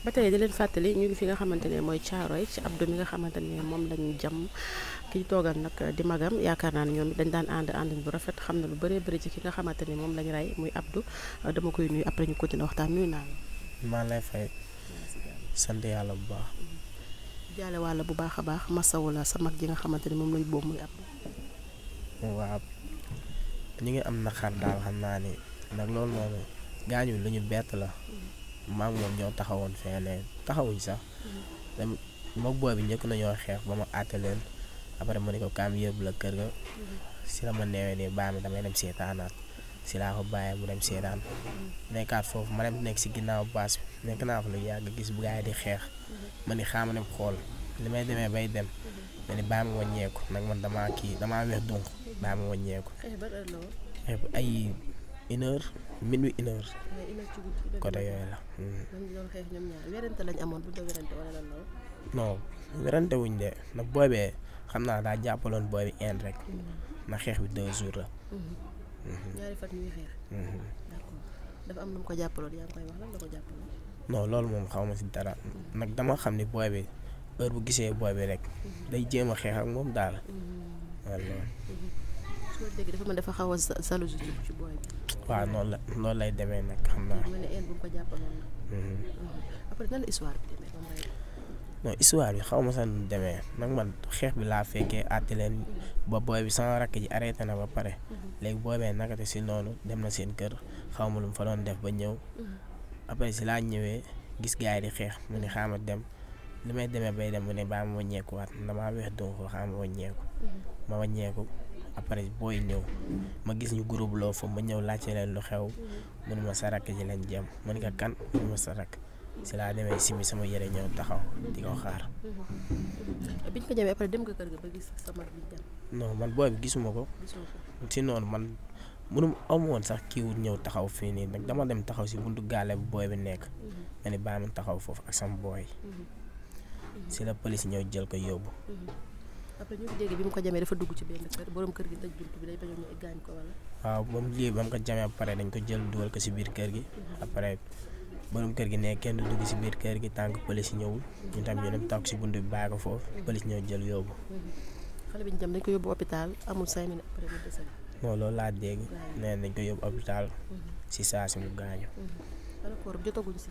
ba tey di leen fàttali ñu ngi fi nga xamante ne mooy Caaroy ci Abdou mi nga xamante ne moom lañu jam ki toogal nag di magam yaakaar naa ne ñoom dañ daan ànd bu rafet xam na lu bëree bëri ci ki nga xamante ne moom lañ rey muy Abdou dama koy nuyu après ñu continuer waxtaan nuyu naa la. maa lay fay sant yàlla bu baax. jaale wàlla bu baax a baax masawu la sa mag ji nga xamante ne moom lañ boobu muy Abdou. waaw ñu ngi am naqar daal xam naa ni nag loolu noonu gaañu lu ñu bett la. maa ngi moom ñoo taxawoon feneen taxawuñ sax moom booy bi njëkk nañoo xeex ba ma àtte leen après ma ne ko kaam yëpp la kër ga si la ma neewee nii baa mi damay dem seetaanaat si laa ko bàyyee mu dem seetaan nekkaat foofu ma dem nekk si ginnaaw baas bi nekk naa fa lu yàgg gis bu gaay di xeex ma ni xaama dem xool li may demee bay dem ma ni baa ma wàññeeku nag man damaa weex donc baa ma wàññeeku ay 1h minuit 1h côté yooyu la. non werante wuñ de nag booy bee xam naa daa jàppaloon booy bi ind rek na xeex bi 2 jours la. ñaari fan ñuy xeex. d'accord dafa am nu mu ko jàppaloon yaa ngi koy wax lan la ko jàppaloon. non loolu moom xaw ma si dara nag dama xam ni booy bi heure bu gisee booy bi rek day jéem a xeex ak moom daal. waaw loolu. soo déggee dafa mën dafa xaw a jalousie ci booy bi. waaw noonu lay demee nag xam naa. mel ne een bu mu ko jàppaloon nag. après nan la histoire bi demee moom rek. non histoire bi xaw ma sax nu demee nag man xeex bi laa fekkee àtte leen ba booy bi sama rakk ji arrêté na ba pare léegi booy bee nakate si noonu dem na seen kër xaw ma lu mu fa doon def ba ñëw après si laa ñëwee gis gars yi di xeex mu ne xaama dem li may demee bay dem mu ne baa ma wàññeekuwaat damaa weex donc xaama wàññeeku ma wàññeeku. après booy ñëw ma gis ñu groupe loo fa ma ñëw laajte leen lu xew mu ne ma sa rakk ji lañ jëm ma ne ko kan mu ne ma sa rakk si laa demee simi sama yére ñëw taxaw di ko xaar. biñ ko jamee après dem nga kër ga ba gis sa mag bi dem. non man booy bi gisuma ko. si noonu man mënuma amu woon sax kii wut ñëw taxaw fii nii nag dama dem taxaw si buntu gaale bu booy bi nekk ma ne baa ma taxaw foofu ak sama booy si la police ñëw jël ko yóbbu. après ñu ngi dégg bi mu ko jamee dafa dugg ci benn kër borom kër gi tëj buntu bi day bañoon ñu gaañ ko wala. waaw moom lii ba mu ko jamee ba pare dañ ko jël dugal ko si biir kër gi après borom kër gi ne kenn du dugg si biir kër gi tant que police ñëwul ñu tam ñu dem toog si buntu bi bàyyi ko foofu police ñëw jël yóbbu. xale bi ñu jam dañ ko yóbbu hôpital amul 5 minutes après mu décédé. non loolu laa dégg nee dañ ko yóbbu hôpital si saa si mu gaañu. wala koor bi jotaguñ si.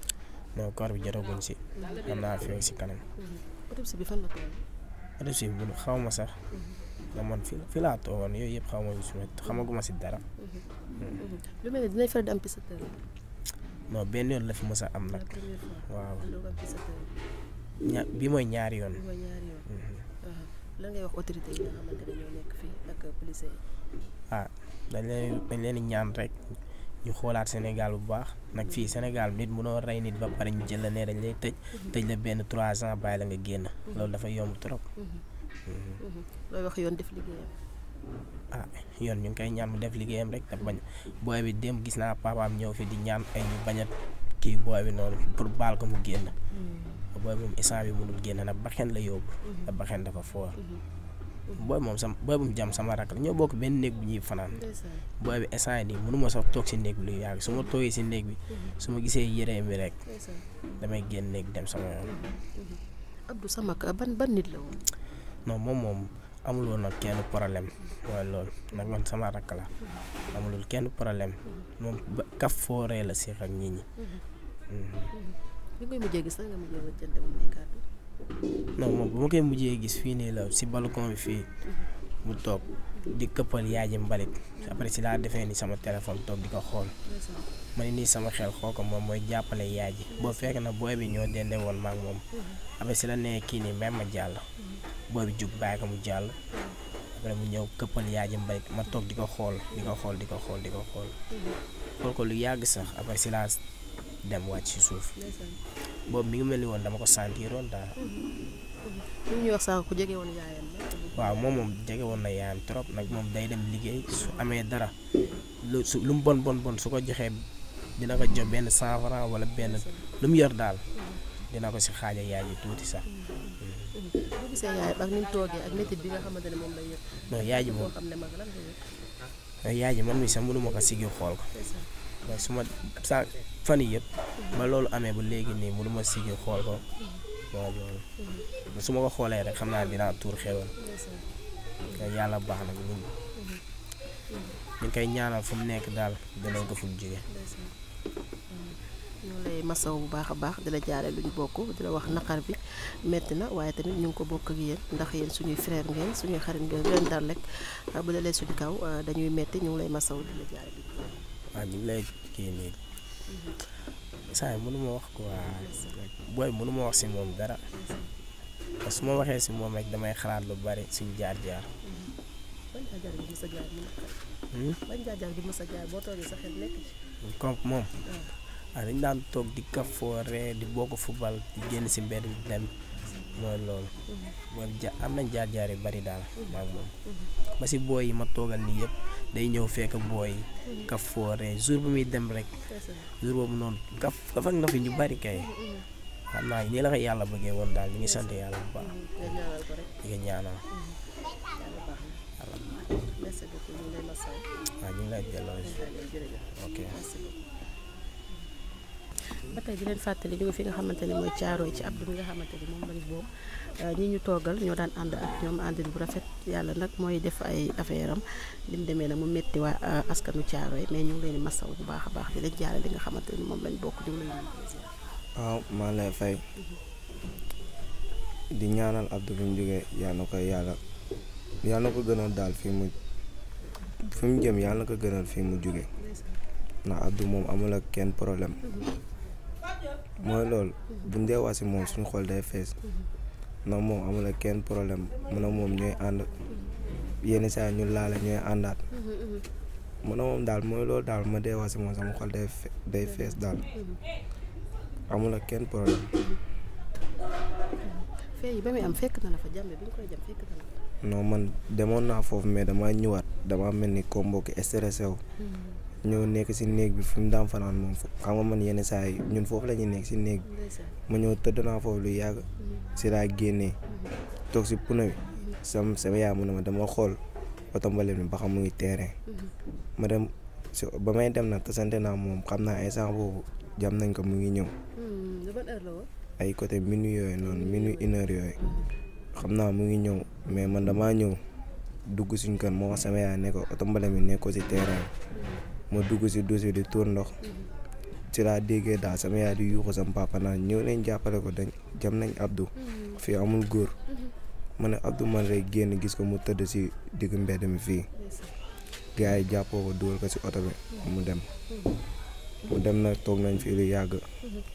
non koor bi jotaguñ si xam naa fi si kanam. autopsie bi fan la toll. autopsie bi xaw ma sax nga man fi laa toogoon yooyu yëpp xaw ma xamaguma si dara. lu mel ne dinañ faral di am piste. non benn yoon la fi mës a am nag. waaw bi mooy ñaari yoon. lan ngay wax autorité yi nga xamante ne ñoo nekk fii ak police yi. dañ leen di ñaan rek ñu xoolaat Sénégal bu baax nag fii Sénégal nit mënoo rey nit ba pare ñu jël la ne dañ lay tëj la benn 3 ans bàyyi la nga génn loolu dafa yomb trop. looy wax yoon def liggéeyam. yoon ñu ngi koy ñaan mu def liggéeyam rek te bañ booy bi dem gis naa papaam ñëw fi di ñaan ay ñu bañ a kii booy bi noonu pour baal ko mu génn. booy moom instant bi mënul génn nag baxen la yóbbu te baxen dafa foor. booy moom booy bu mu jam sama rakk la ñoo bokk benn néeg bu ñuy fanaan booy bi instant yi nii mënuma sax toog si néeg bi lu yàgg su ma toogee si néeg bi su ma gisee yére bi rek damay génn néeg dem sama yoon. Abdou sa mag ban nit la woon. non moom amuloo nag kenn problème mooy loolu nag man sama rakk la amulul kenn problème moom ba kaf fooree la seex ak nit ñi. bi ngay mujjee gis sax nga mujjee wëccante moom ay kàddu. non moom bu ma koy mujjee gis fii nii la si balcon bi fii mu toog di këppal yaay ji mbalit après si laa defee ni sama téléphone toog di ko xool ma ne nii sama xel xoo ko moom mooy jàppale yaay ji boo fekk na booy bi ñoo dende woon maak moom après si la nee kii nii même ma jàll booy bi jug bàyyi ko mu jàll après mu ñëw këppal yaay ji mbalit ma toog di ko xool xool ko lu yàgg sax après si laa dem wàcc si suuf boobu mi ngi mel ni woon dama ko sentiroon daal. li ñuy wax sax ku jege woon yaayam la. waaw moom jege woon na yaayam trop nag moom day dem liggéey su amee dara lu mu bon su ko joxee dina ko jox benn 100 francs wala benn lu mu yor daal dina ko si xaaja yaay ji tuuti sax. boo gisee yaayam ak ni mu toogee ak métit bi nga xamante ne moom lay yëg. non yaay ji moom xam ne mag lan la yëg. yaay ji man mi sax mënuma ko sigi xool ko waaye su ma sa fan yii yëpp ba loolu amee ba léegi nii mënu ma siggi xool ko waaw loolu su ma ko xoolee rek xam naa dinaa tuur xewal te yàlla baax na ñu ngi koy ñaanal fu mu nekk daal dinañ ko fu mu jóge ñu lay masaw bu baax a baax di la jaale lu ñu bokk di la wax naqar bi metti na waaye tamit ñu ngi ko bokk ak yéen ndax yéen suñuy frère ngeen suñuy xarit ngeen leen dal rek bu dalee suñu kaw dañuy metti ñu ngi lay masaw di la jaale bi waaw ñu ngi lay kii nii saa yi mënuma wax quoi booy mënuma wax si moom dara parce que su ma waxee si moom rek damay xalaat lu bari suñu jaar-jaar ban jaar-jaar bi mës a jaar ban jaar-jaar bi mës a jaar boo toogee sa xel nekk ci comme moom waaw dañ daan toog di kafoore di bokk football di génn si mbedd di dem mooy loolu am nañ jaar-jaar yu bari daal maag moom ba si booy yi ma toogal nii yëpp day ñëw fekk booy kafoore jour bu muy dem rek jour boobu noonu kaf ak na fi ñu bari kay xam naa nii la ko yàlla bëggee woon daal ñu ngi sant yàlla bu baax di ko ñaanal waaw ñu ngi lay delloo ok ba tey di leen fàttali ñu ngi fi nga xamante ne mooy Caaroy ci Abdou mi nga xamante ni moom lañ boobu ñi ñu toogal ñoo daan ànd ak ñoom àndin bu rafet yàlla nag mooy def ay affaire am li mu demee nag mu metti waa askanu Caaroy mais ñu ngi leen di masaw bu baax a baax di leen jaale li nga xamante ni moom lañ bokk ñu ngi leen waaw maa lay fay di ñaanal Abdou fi mu jógee yàlla na ko yàlla na ko gënal daal fi mu jëm yàlla na ko gënal fi mu jógee ndax Abdou moom amul ak kenn problème mooy loolu buñ dee wax si moom suñu xol day fees ndax moom amul ak kenn problème mun a moom ñooy ànd yenn saa ñu laale ñooy àndaat mun a moom daal mooy loolu daal ma dee wax si moom sama xol day fees daal amul ak kenn problème. fee yi ba muy am fekk na la fa jàmme bi ñu koy jam fekk na la fa. non man demoon naa foofu mais damaa ñëwaat damaa mel ni ko mbokki stressé wu ñëw nekk si néeg bi fi mu daan fanaan moom xam nga man yenn saa yi ñun foofu la ñuy nekk si néeg bi ma ñëw tëdd naa foofu lu yàgg si laa génnee toog si puna bi sama yaay mu ne ma dama xool oto mbalit mi ba xam mu ngi terrain ma dem si ba may dem nag tasante naa moom xam naa instant boobu jam nañ ko mu ngi ñëw ban heure la woon. ay côté minuit yooyu noonu minuit 1 heure yooyu xam naa mu ngi ñëw mais man damaa ñëw dugg suñ kër moo wax sama yaay ne ko oto mbalit mi nekkoo si terrain ma dugg si douche di tuur ndox ci laa déggee daal sama yaay di yuuxu sama papa naan ñëw leen jàppale ko dañ jam nañ Abdou fii amul góor ma ne Abdou man rek génn gis ko mu tëdd si diggu mbedd mi fii gars yi jàppoo ko dugal ko si oto bi mu dem nag toog nañ fi lu yàgg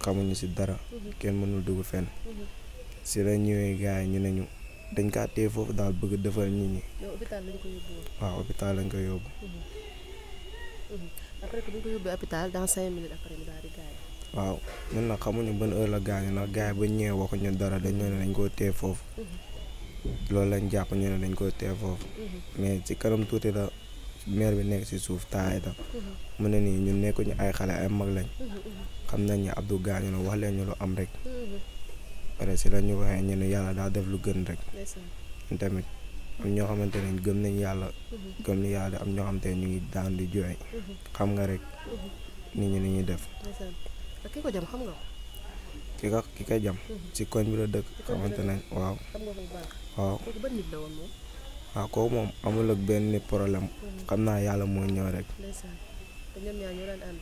xamuñu si dara kenn mënul dugg fenn si la ñëwee gars yi ñu ne ñu dañ kaa téye foofu daal bëgg defal nit ñi waaw hôpital lañ ko yóbbu. après que bu ñu ko yóbbee hôpital dans 5 minutes après mu daal di gaañ. waaw ñun nag xamuñu ban heure la gaañu ndax gars yi ba ñëwee waxuñu dara dañ ne dañ koo téye foofu loolu lañ jàpp ñu ne dañ koo téye foofu mais ci kanam tuuti la maire bi nekk si suuf taay tam mu ne nii ñun nekkuñu ay xale ay mag lañ xam nañ ne Abdou gaañu na wax leen ñu lu am rek pare si la ñu waxee ñu ne yàlla daa def lu gën rek tamit am ñoo xamante ne gëm nañ yàlla gëm ni yàlla am ñoo xamante ne ñu ngi daan di jooy xam nga rek nit ñi ni ñuy def. ki ko jam xam nga ko. ki ko jam ci koñ bi la dëkk xamante nañ waaw. xam nga ko bu baax. waaw kooku ban nit la woon moom. waaw kooku moom amul ak benn nit problème xam naa yàlla moo ñëw rek. ndeysaan te ñoom ñaar ñoo daan ànd.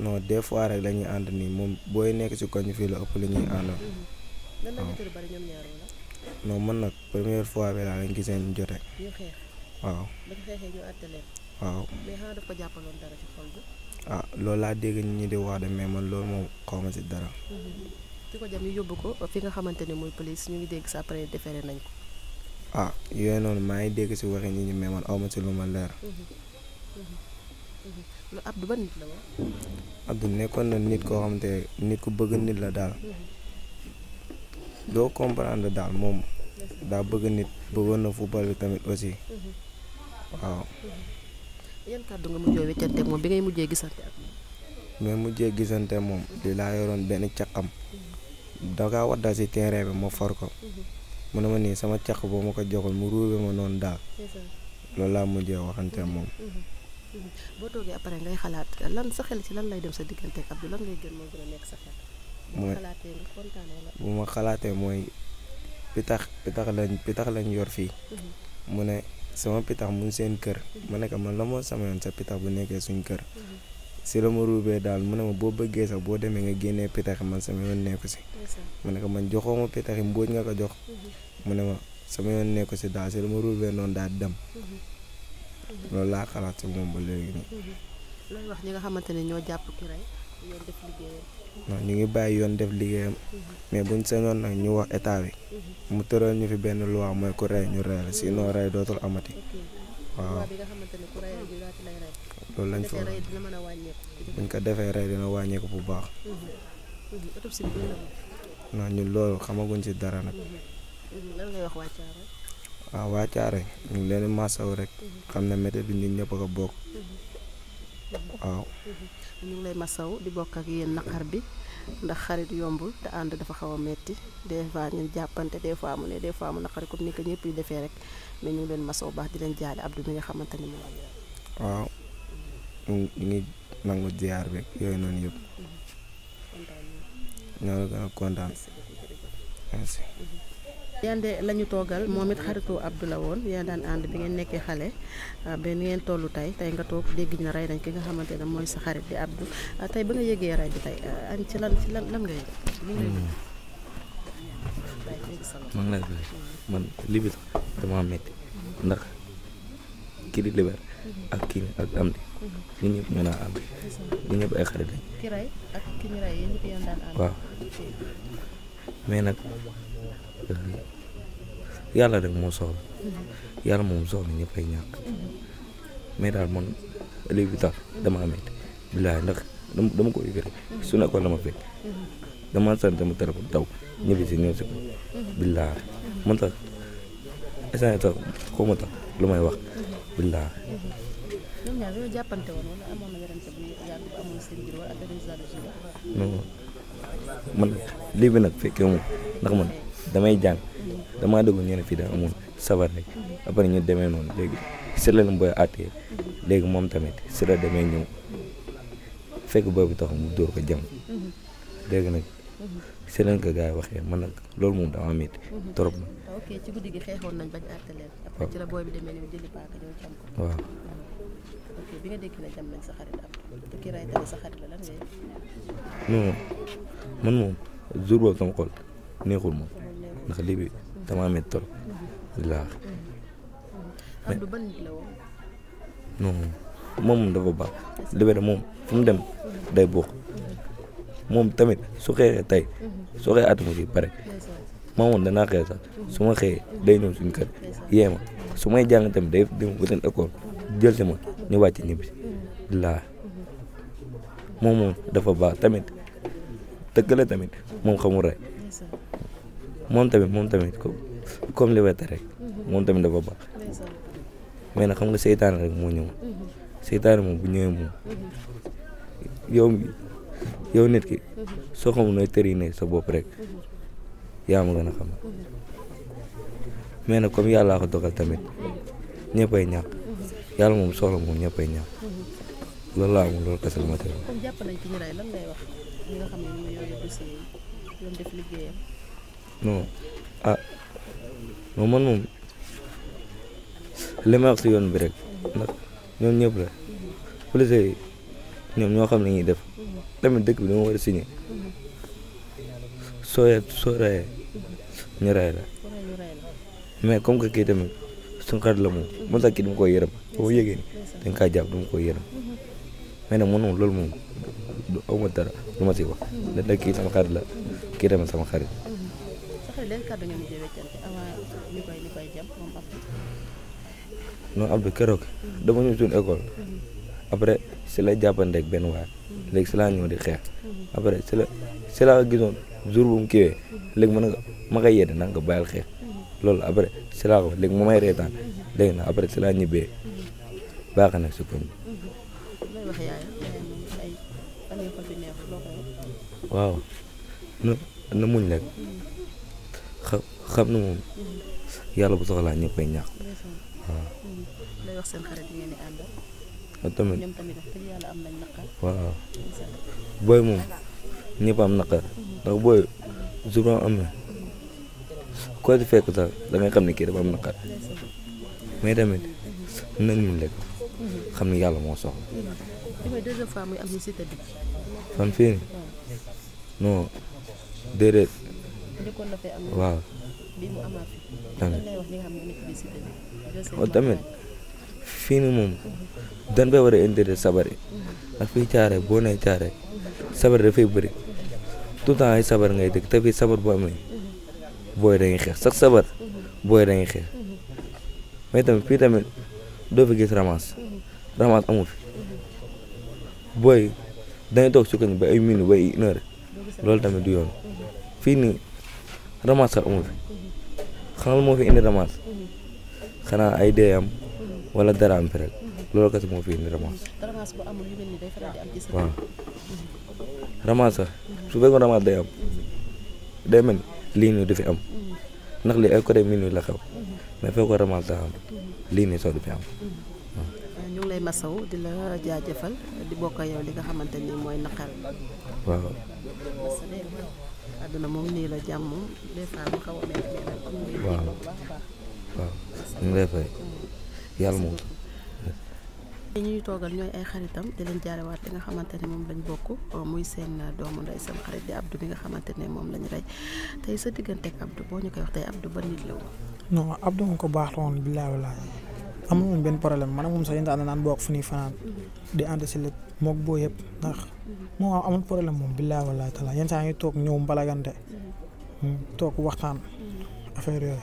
non des fois rek la ñuy ànd nii moom booy nekk ci koñ fii la ëpp li ñuy ànd. lan la ñu tëdd bari ñoom ñaar wala. non man nag première fois bi laa leen gisee ñu jote. ñu xeex. waaw ba ñu xeexee ñu àtte leen. waaw mais xanaa daf ko jàppaloon dara ci xol bi. ah loolu laa dégg ñi di wax de mais man loolu moom xaw ma ci dara. ki ko jam ñu yóbbu ko fi nga xamante ne mooy police ñu ngi dégg sa après déféré nañ ko. ah yooyu noonu maa ngi dégg ci waxi nit ñi mais man aw ma ci lu ma leer. lu Abdou ba nit la woon. Abdou nekkoon na nit koo xamante nit ku bëgg nit la daal. doo comprendre daal moom daa bëgg nit bëggoon na football bi tamit aussi waaw. yan kàddu nga mujjee weccante moom bi ngay mujjee gisante ak moom. mais mujjee gisante moom li laa yoroon benn caqam dangaa waddal ci terrain bi ma for ko mu ne ma nii sama caq boo ma ko joxul mu ruube ma noonu daal loolu laa mujjee waxante moom boo toogee après ngay xalaat lan sa xel ci lan lay dem sa diggante ak Abdou lan ngay gën moo gën a nekk sa xel. mooy xalaatee nga kontaan wala. bu ma xalaatee mooy pitax lañ yor fii. mu ne sama pitax mu ngi seen kër. ma ne ko man la moo sama yoon sa pitax bu nekkee suñ kër. si la ma ruubee daal mu ne ma boo bëggee sax boo demee nga génnee pitax man sama yoon nekku si. ma ne ko man joxoo ma pitax yi mbóoj nga ko jox. mu ne ma sama yoon nekku si daal si la ma ruubee noonu daal dem. loolu laa xalaat si moom ba léegi nii. looy wax ñi nga xamante ne ñoo jàpp ki rey yoon def liggéeyam. non ñu ngi bàyyi yoon def liggéeyam. mais buñ sañoon nag ñu wax état bi. mu tëral ñu fi benn loi mooy ku rey ñu rey la sinon rey dootul amati. waaw loi bi nga xamante ne ku rey rek ñu daal di lay rey. loolu lañ fa rey dina mën a wàññeeku. buñ ko defee rey dina wàññeeku bu baax. autopsie bi dina la. non ñun loolu xamaguñ ci dara nag. lan ngay wax waa Thiaroye. waaw waa Thiaroye ñu ngi leen di masawu rek. xam ne météo bi ñun ñëpp a ko bokk. waaw. ñu ngi lay masaw di bokk ak yéen naqar bi ndax xarit yombul te ànd dafa xaw a metti des fois ñu jàppante des fois mu ne des fois mu naqari comme ni ko ñëpp yi defee rek mais ñu ngi leen masaw baax di leen jaale Abdou mi nga xamante ni moom la. waaw ñu ngi nangu ziar bi yooyu noonu yëpp. ñoo la gën a kontaan. merci. Yande la ñu toogal moom it xaritu Abdou la woon yaa daan ànd bi ngeen nekkee xale ba ni ngeen tollu tey nga toog dégg na rey nañ ki nga xamante ne mooy sa xarit di Abdou tey ba nga yëgee rey bi tey añ ci lan nga yëg. man lay bëgg man lii bi sax dama metti ndax kii di Liber ak kii ak Amdi ñun ñëpp ñu naa ànd ñun ñëpp ay xarit lañ. ki rey ak ki ñu rey yéen ñëpp yéen daan ànd. waaw mais nag yàlla rek moo soxla yàlla moom soxla ñëpp ay ñàkk mais daal man lii bi tax dama metti bilaay ndax dama ko yëg rek su nekkoon dama fekk dama sant sama téléphone taw ñibbi si ñëw si ko bilaay man tax instant tax xaw ma tax lu may wax bilaay. ñoom ñaar ñoo jàppante woon wala amoon na werante bu yàgg bu amoon seen biir wala ak résultat de jeu. non man lii bi nag fekkee moom ndax man damay jàng damaa déglu ñu ne fii da amoon sabar rek après ñu demee noonu léegi si la leen booy àttee léegi moom tamit si la demee ñëw fekk boobu tax mu dóor ko jam léegi nag si leen ko gars yi waxee man nag loolu moom dama métti trop na. ok ci guddi gi xeexoon nañ bañ àtte leen. après ci la booy bi demee ñëw jëli paaka ñëw jam ko. waaw. ok bi nga dégg na jam nañ sa xarit Abdou te ki ray tamit sa xarit la lan ngay. non man moom jour boobu sama xol neexul moom ndax lii bi dama métti trop. wallaahi. Abdou ban nit la woon. non moom dafa baax Libéré moom fu mu dem day bokk moom tamit su xeexee tey su xeexee atuma si pare moom danaa xeex sax su ma xëyee day ñëw suñu kër yee ma su may jàng tamit day dem wuteen école jël si ma ñu wàcc ñibbi laa moom dafa baax tamit dëgg la tamit moom xamul rek moom tamit comme Liberté rek moom tamit dafa baax mais nag xam nga seytaane rek moo ñëw seytaane moom bu ñëwee moom yow nit ki soo xamul nooy tërine sa bopp rek yaa ma gën a xam mais nag comme yàllaa ko dogal tamit ñëppay ñàkk yàlla moom soxla moom ñëppay ñàkk loolu laa amul loolu kese la ma teel. comme jàpp nañ ci ñu rey lan ngay wax ñi nga xam ne ñu ngi yore dossier yi doon def liggéeyam. non man moom li ma wax si yoon bi rek ndax ñoom ñëpp la police yi ñoom ñoo xam ne ñuy def tamit dëkk bi dama war a signé soo reyee ñu rey la mais comme que kii tamit suñu xarit la moom moo tax kii dama koy yërëm boo yëgee ni dañ kaa jàpp dama koy yërëm mais nag man moom loolu moom aw ma dara lu ma si wax da kii sama xarit la kii tamit sama xarit. sa xarit leen kàddu ngeen mujjee weccante avant ñu koy jam moom Abdou. non Abdou keroog dama ñëw suñu école après si la jàppante ak benn waay léegi si laa ñëw di xeex après si la gisoon jour bu mu kiiwee léegi ma koy yedde na nga bàyyil xeex loolu après si laa ko léegi mu may reetaan léegi nag après si laa ñibbee baax na si koñ bi. waaw na muñ rek xam na moom yàlla bu soxlaa ñëppay ñàkk waaw. tamit ñoom tamit wax dëgg yàlla am nañ naqar. waaw booy moom ñëpp am naqar ndax booy jour ba am na koo ci fekk sax da ngay xam ne kii dafa am naqar mais tamit nañ ñu lekk xam ne yàlla moo soxla. li mooy deuxième fois muy am ci cité bi. fan fii nii non déedéet njëkkoon na fee am. waaw bii mu amaat fi. tamit lan lay wax li nga xam ne nekk ci cité bi. waaw tamit fii nii moom dañ fay war a interdire sabar yi ndax fii caare boo nee caare sabar dafay bëri tout le temps ay sabar ngay dégg te fii sabar bu amee booy dañuy xeex sax sabar booy dañuy xeex mais tamit fii tamit doo fi gis ramas amu fi booy dañuy toog si koñ ba ay minutes ba ay une heure loolu tamit du yoon fii nii ramas sax amu fi xamal moo fi indi ramas xanaa ay dee am wala dara am fi rek loolu kese moo fi indi ramas. ramas bu amul yu mel ni day faral di am ci cité waaw ramas sax su fekkoon ramas day am day mel lii nii du fi am ndax lii ay côté minuit la xew mais fekkoon ramas daa am lii nii sax du fi am. ñu ngi lay masaw di la jaajëfal di bokk yow li nga xamante ni mooy naqar. waaw àdduna moom nii la jàmm des fois mu xaw a métti mais nag am na waaw waaw ñu ngi lay fay yàlla moom. ñi ñuy toogal ñooy ay xaritam di leen jaarewaat li nga xamante ne moom lañ bokk muy seen doomu ndey seen xarit di Abdou bi nga xamante ne moom lañ rey tey sa diggante ak Abdou boo ñu koy wax tey Abdou ba nit la woon. non Abdou moom ko baax la woon billaahi wallaahi amul woon benn problème man ak moom sax yéen a naan bokk fu ñuy fanaan di ànd si lépp moog boo yëpp ndax moom amul problème moom billaahi wallaahi taala yenn saa ngi toog ñëw mbalagante toog waxtaan affaire yooyu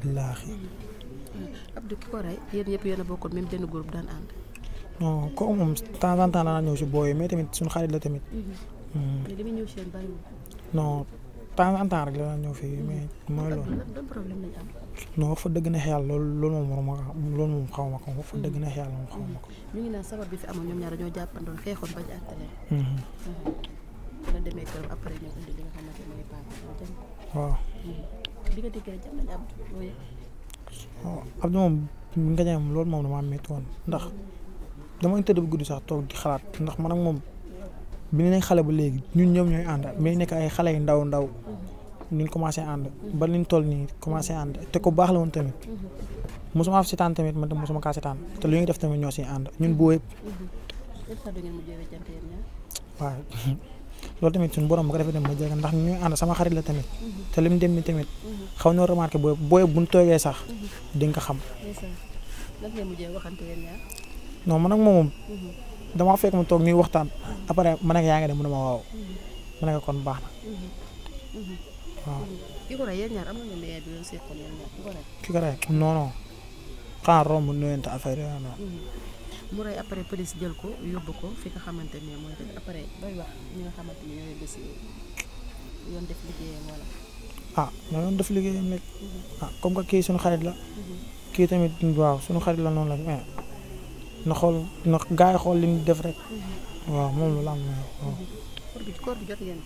billaahi. Abdou ki ko rey yéen ñëpp yéen a bokkoon même benn groupe daan ànd. non kooku moom temps en temps dana ñëw si booy mais tamit suñu xarit la tamit. mais li muy ñëw si yéen bariwul. non temps en temps rek la ñëw fii mais mooy loolu. ban problème lañ am. non wax fa dëgg na xel loolu moom xaw ma ko wax fa dëgg na xel moom xaw ma ko. ñu ngi naan sabar bi fi amoon ñoom ñaar dañoo jàppandoon xeexoon ba jàtte leen. la demee këram après ñoo indi li nga xamante ne mooy paaka moo jëm. waaw. bi nga déggee jàpp nañ Abdou loolu. waaw Abdou moom nga ñëw loolu moom damaa métti woon ndax dama tëdd bu guddi sax toog di xalaat ndax man ak moom bi nekk xale ba léegi ñun ñoom ñooy ànd mais nekk ay xale yu ndaw ñu commencé ànd ba liñ toll nii commencé ànd te ko baax la woon tamit mosuma seetaan tamit man tam mosuma kaa seetaan te lu ñuy def tamit ñoo siy ànd ñun boo yëpp. waaw loolu tamit suñu borom bu ko defee dem ma jege ndax ñuy ànd sama xarit la tamit te lim dem ni tamit xaw na remarqué booy buñ toogee sax di nga ko xam. non man ak moom dama fekk mu toog ñuy waxtaan après man ak yaa ngi dem mu ne ma waaw ma ne ko kon baax na waaw. ki ko rey yéen ñaar am na ne yaay bi doon seqoon yéen ñaar ki ko rey. ki ko rey non non xanaa romb nuyante affaire yooyu noonu. mu rey après police jël ko yóbbu ko fi nga xamante ne mooy dëgg après bay wax ñi nga xamante ne ñooy bés yoon def liggéeyam wala. ah na yoon def liggéeyam rek comme que kii suñu xarit la kii tamit waaw suñu xarit la noonu la mais na xool na gaa yi xool li ñu def rek waaw moom loolu am na waaw. koor bi jot ngeen.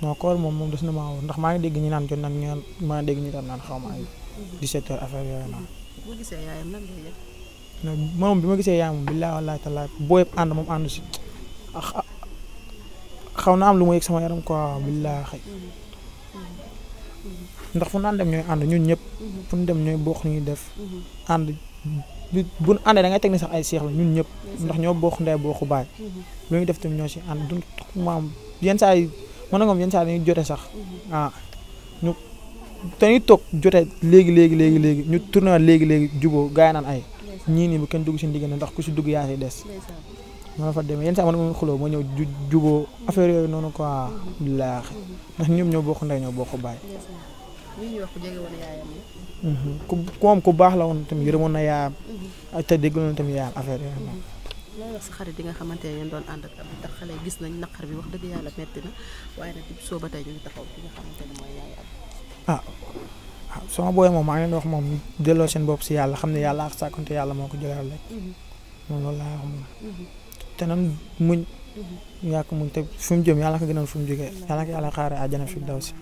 non koor moom des na maa woo ndax maa ngi dégg ñi naan jot nañ ñu maa ngi dégg ñi naan xaw ma ay 17 heures affaire yooyu noonu. boo gisee yaayam lan ngay yëg. moom bi ma gisee yaayam moom billaahi wallaahi tallaahi boo yëpp ànd moom ànd si xaw na am lu ma yëg sama yaram quoi billaahi ndax fu naan dem ñooy ànd ñun ñëpp fu ñu dem ñooy bokk ñuy def ànd bu ñu àndee da ngay teg ni sax ay seex la ñun ñëpp ndax ñoo bokk ndey bokk baay lu ñuy def tamit ñoo si ànd du maam yenn saa yi mën na moom yenn saa yi dañuy jote sax ñu dañuy toog jote léegi ñu tourné waat léegi juboo gaa yi naan ay ñii nii bu kenn dugg si ndiggante ndax ku si dugg yaa si des ma fa demee yenn saa man ma xuloo ma ñëw juboo affaire yooyu noonu quoi billaahi ndax ñoom ñoo bokk ndey ñoo bokk baay ku moom ku baax la woon tamit yërëmoon na yaayam te dégg na tamit yaayam affaire yooyu noonu. loolu wax sa xarit yi nga xamante ne yéen doon ànd ak am ndax xale gis nañ naqar bi wax dëgg yàlla metti na waaye nag soo ba tey ñu ngi taxaw ki nga xamante ne mooy yaay am. sama booy moom maa ngi leen di wax moom delloo seen bopp si yàlla xam ne yàlla ak sàkkonte yàlla moo ko jëlee rek moom loolu laa wax moom te nan muñ ñàkk muñ te fu mu jëm yàlla ko gënal fu mu jógee yàlla ko yàlla xaaree àjjana fi daw si.